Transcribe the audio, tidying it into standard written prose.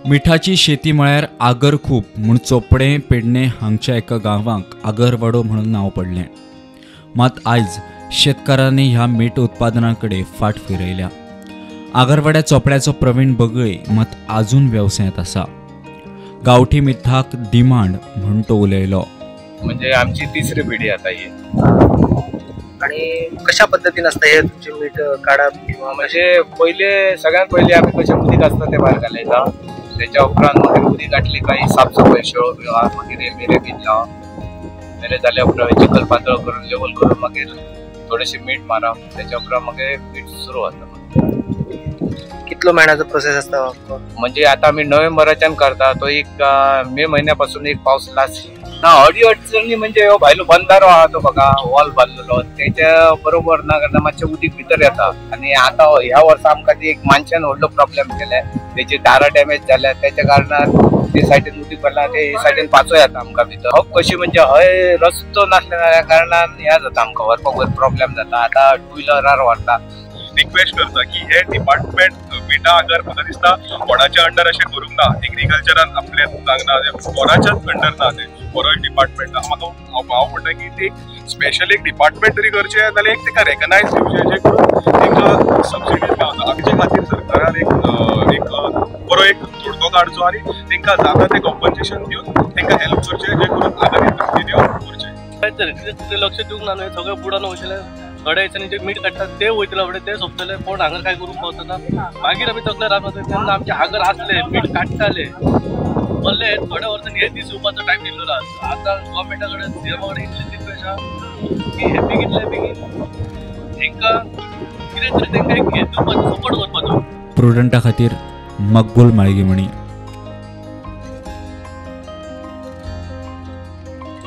मिठाची शेती म्हळ्यार आगर खूप म्हूण चोपडे पेडणे हांगच्या एका गांवांक आगरवाडो म्हणून नांव पडलें. मात आयज शेतकारांनी ह्या मीठ उत्पादनाकडे फाट फिरयल्या. आगरवाड्या चोपड्याचो प्रवीण बगळे मात आजून व्यवसायात आसा. गांवठी मिठाक डिमांड म्हूण तो उलयलो. म्हणजे आमची तिसरी पिढी आता ही. आणि कशा पद्धतीने असतं हे तुमचे मीठ काढप किंवा म्हणजे पहिले सगळ्यात पहिले आम्ही कशा उदीक असतं ते भायर घालायचा. त्याच्या उपरांत मागीर उदीक घातली काही साफसफाई शेळो बिळो मागीर मेरे भिजला मेरे जाल्या उपरांत चिकल पातळ करून लेवल करून मागीर थोडेशे मीठ मारप. त्याच्या उपरांत मागीर पीठ सुरू जाता. कितलो महिन्याचा प्रोसेस असता? म्हणजे आता आम्ही नोव्हेंबराच्यान करता तो एक मे महिन्यापासून एक पाऊस लास्ट ना अडचणी म्हणजे भायलो बंधारो आहा तो बघा वॉल बांधलेलो त्याच्या बरोबर ना मातशें उदीक भितर येता. आणि आता ह्या वर्सा आमकां ती एक मानशान व्हडलो प्रॉब्लेम केला. त्याची दारां डॅमेज जाल्या त्याच्या कारणान ते सायडीन उदीक पडला ते सायडीन पाचो येता आमकां भितर. कशी म्हणजे हय रस्तो नासल्या कारणान ह्या जाता आमकां व्हरपाक प्रॉब्लेम जाता. आता टू व्हिलरार व्हरता. रिक्वेस्ट करता की हे डिपार्टमेंट मिठा आगर म्हाका दिसता कोणाच्या अंडर अशें करूंक ना. एग्रीकल्चरान आपले जागना कोणाच्याच अंडर ना ते फॉरेस्ट डिपार्टमेंट. म्हाका हांव म्हणटा की ते स्पेशल एक डिपार्टमेंट तरी करचें नाल्यार एक ताका रेकग्नायज दिवचें जे करून तांकां सबसिडीज गावता. हाचे खातीर सरकारान एक बरो एक तोडगो काडचो आनी तांकां जाता तें कॉम्पन्सेशन दिवन तांकां हेल्प करचें जे करून आगर कंटिन्यू करचें. लक्ष दिवंक ना न्हय. सगळें बुडान वयतले थोड्या दिसांनी जे मीठ काडटात ते वयतले फुडें ते सोंपतले. कोण हांगा काय करूंक पावतना. मागीर आमी तकले रावता तेन्ना आमचे आगर आसले मीठ काडटाले भले थोड्या वर्सांनी हे दीस येवपाचो टायम दिल्लो आसा. आतां गव्हर्मेंटा कडेन सीएमा कडेन इतली रिक्वेस्ट आसा की हे बेगितले बेगीन तांकां कितें तरी तांकां एक हे दिवपाचो सपोर्ट करपाचो. प्रुडंटा खातीर मकबूल माळगीमणी.